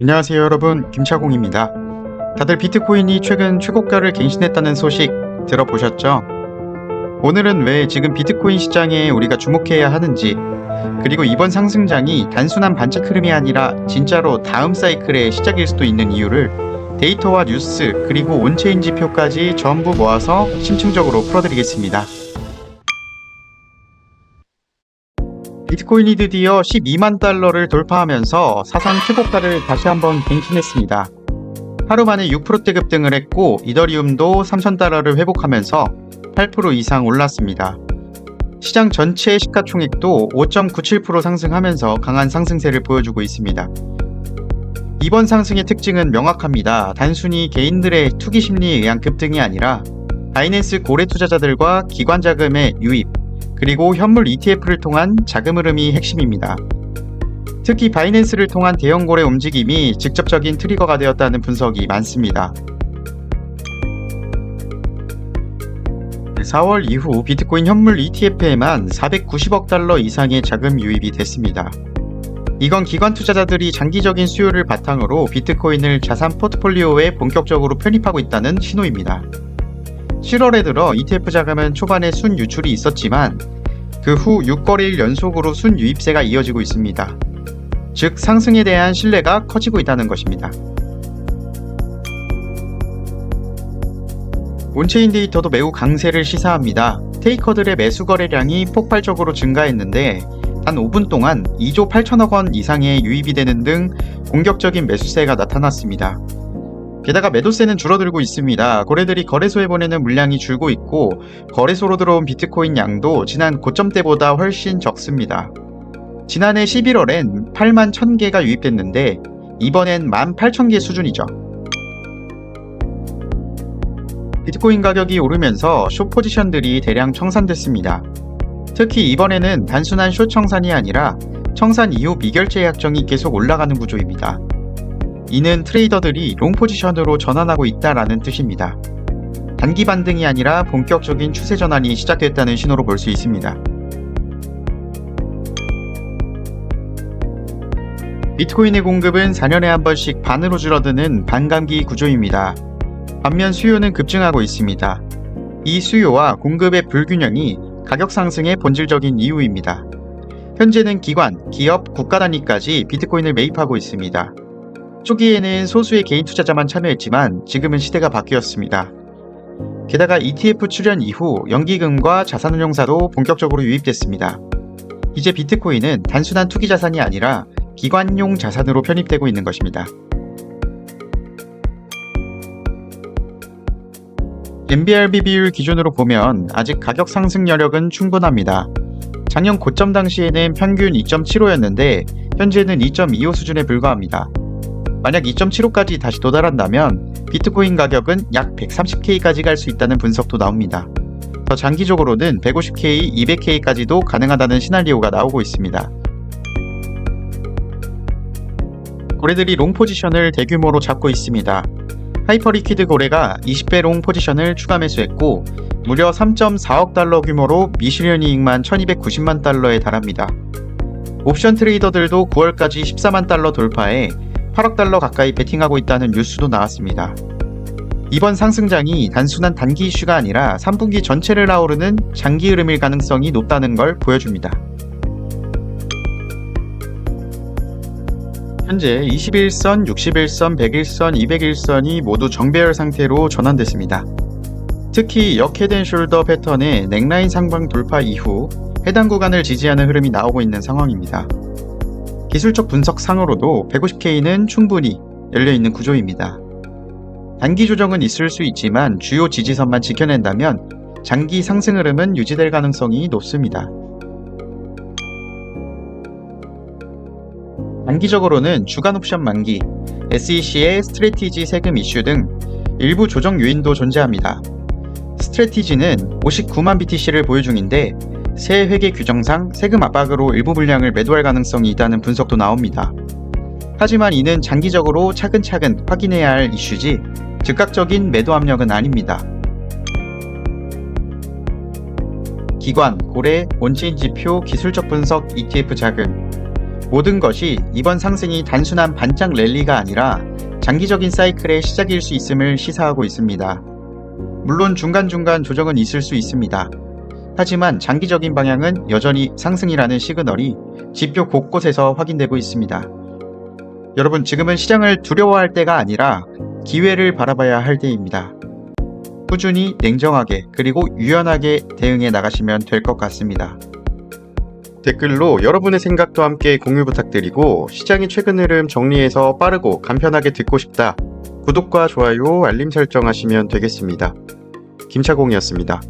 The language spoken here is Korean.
안녕하세요 여러분, 김차공입니다. 다들 비트코인이 최근 최고가를 갱신했다는 소식 들어보셨죠? 오늘은 왜 지금 비트코인 시장에 우리가 주목해야 하는지, 그리고 이번 상승장이 단순한 반짝 흐름이 아니라 진짜로 다음 사이클의 시작일 수도 있는 이유를 데이터와 뉴스 그리고 온체인 지표까지 전부 모아서 심층적으로 풀어드리겠습니다. 비트코인이 드디어 12만 달러를 돌파하면서 사상 최고가를 다시 한번 갱신했습니다. 하루 만에 6%대 급등을 했고 이더리움도 3,000달러를 회복하면서 8% 이상 올랐습니다. 시장 전체 시가총액도 5.97% 상승하면서 강한 상승세를 보여주고 있습니다. 이번 상승의 특징은 명확합니다. 단순히 개인들의 투기 심리에 의한 급등이 아니라 바이낸스 고래 투자자들과 기관 자금의 유입, 그리고 현물 ETF를 통한 자금 흐름이 핵심입니다. 특히 바이낸스를 통한 대형 거래 움직임이 직접적인 트리거가 되었다는 분석이 많습니다. 4월 이후 비트코인 현물 ETF에만 490억 달러 이상의 자금 유입이 됐습니다. 이건 기관 투자자들이 장기적인 수요를 바탕으로 비트코인을 자산 포트폴리오에 본격적으로 편입하고 있다는 신호입니다. 7월에 들어 ETF 자금은 초반에 순 유출이 있었지만 그 후 6거래일 연속으로 순 유입세가 이어지고 있습니다. 즉 상승에 대한 신뢰가 커지고 있다는 것입니다. 온체인 데이터도 매우 강세를 시사합니다. 테이커들의 매수 거래량이 폭발적으로 증가했는데 단 5분 동안 2조 8천억 원 이상의 유입이 되는 등 공격적인 매수세가 나타났습니다. 게다가 매도세는 줄어들고 있습니다. 거래들이 거래소에 보내는 물량이 줄고 있고 거래소로 들어온 비트코인 양도 지난 고점 때보다 훨씬 적습니다. 지난해 11월엔 8만 1000개가 유입됐는데 이번엔 18,000개 수준이죠. 비트코인 가격이 오르면서 숏 포지션들이 대량 청산됐습니다. 특히 이번에는 단순한 숏 청산이 아니라 청산 이후 미결제 약정이 계속 올라가는 구조입니다. 이는 트레이더들이 롱 포지션으로 전환하고 있다라는 뜻입니다. 단기 반등이 아니라 본격적인 추세 전환이 시작됐다는 신호로 볼 수 있습니다. 비트코인의 공급은 4년에 한 번씩 반으로 줄어드는 반감기 구조입니다. 반면 수요는 급증하고 있습니다. 이 수요와 공급의 불균형이 가격 상승의 본질적인 이유입니다. 현재는 기관, 기업, 국가 단위까지 비트코인을 매입하고 있습니다. 초기에는 소수의 개인 투자자만 참여했지만 지금은 시대가 바뀌었습니다. 게다가 ETF 출현 이후 연기금과 자산운용사도 본격적으로 유입됐습니다. 이제 비트코인은 단순한 투기 자산이 아니라 기관용 자산으로 편입되고 있는 것입니다. NBRB 비율 기준으로 보면 아직 가격 상승 여력은 충분합니다. 작년 고점 당시에는 평균 2.75였는데 현재는 2.25 수준에 불과합니다. 만약 2.75까지 다시 도달한다면 비트코인 가격은 약 130K까지 갈 수 있다는 분석도 나옵니다. 더 장기적으로는 150K, 200K까지도 가능하다는 시나리오가 나오고 있습니다. 거래들이 롱 포지션을 대규모로 잡고 있습니다. 하이퍼리퀴드 거래가 20배 롱 포지션을 추가 매수했고 무려 3.4억 달러 규모로 미실현 이익만 1290만 달러에 달합니다. 옵션 트레이더들도 9월까지 14만 달러 돌파해 8억 달러 가까이 베팅하고 있다는 뉴스도 나왔습니다. 이번 상승장이 단순한 단기 이슈가 아니라 3분기 전체를 아우르는 장기 흐름일 가능성이 높다는 걸 보여줍니다. 현재 21선, 61선, 101선, 201선이 모두 정배열 상태로 전환됐습니다. 특히 역 헤드앤숄더 패턴의 넥라인 상방 돌파 이후 해당 구간을 지지하는 흐름이 나오고 있는 상황입니다. 기술적 분석 상으로도 150K는 충분히 열려있는 구조입니다. 단기 조정은 있을 수 있지만 주요 지지선만 지켜낸다면 장기 상승 흐름은 유지될 가능성이 높습니다. 단기적으로는 주간 옵션 만기, SEC의 스트래티지 세금 이슈 등 일부 조정 요인도 존재합니다. 스트래티지는 59만 BTC를 보유 중인데 새 회계 규정상 세금 압박으로 일부 물량을 매도할 가능성이 있다는 분석도 나옵니다. 하지만 이는 장기적으로 차근차근 확인해야 할 이슈지 즉각적인 매도 압력은 아닙니다. 기관, 고래, 온체인 지표, 기술적 분석, ETF 자금 모든 것이 이번 상승이 단순한 반짝 랠리가 아니라 장기적인 사이클의 시작일 수 있음을 시사하고 있습니다. 물론 중간중간 조정은 있을 수 있습니다. 하지만 장기적인 방향은 여전히 상승이라는 시그널이 지표 곳곳에서 확인되고 있습니다. 여러분, 지금은 시장을 두려워할 때가 아니라 기회를 바라봐야 할 때입니다. 꾸준히 냉정하게 그리고 유연하게 대응해 나가시면 될 것 같습니다. 댓글로 여러분의 생각도 함께 공유 부탁드리고, 시장의 최근 흐름 정리해서 빠르고 간편하게 듣고 싶다. 구독과 좋아요, 알림 설정하시면 되겠습니다. 김차공이었습니다.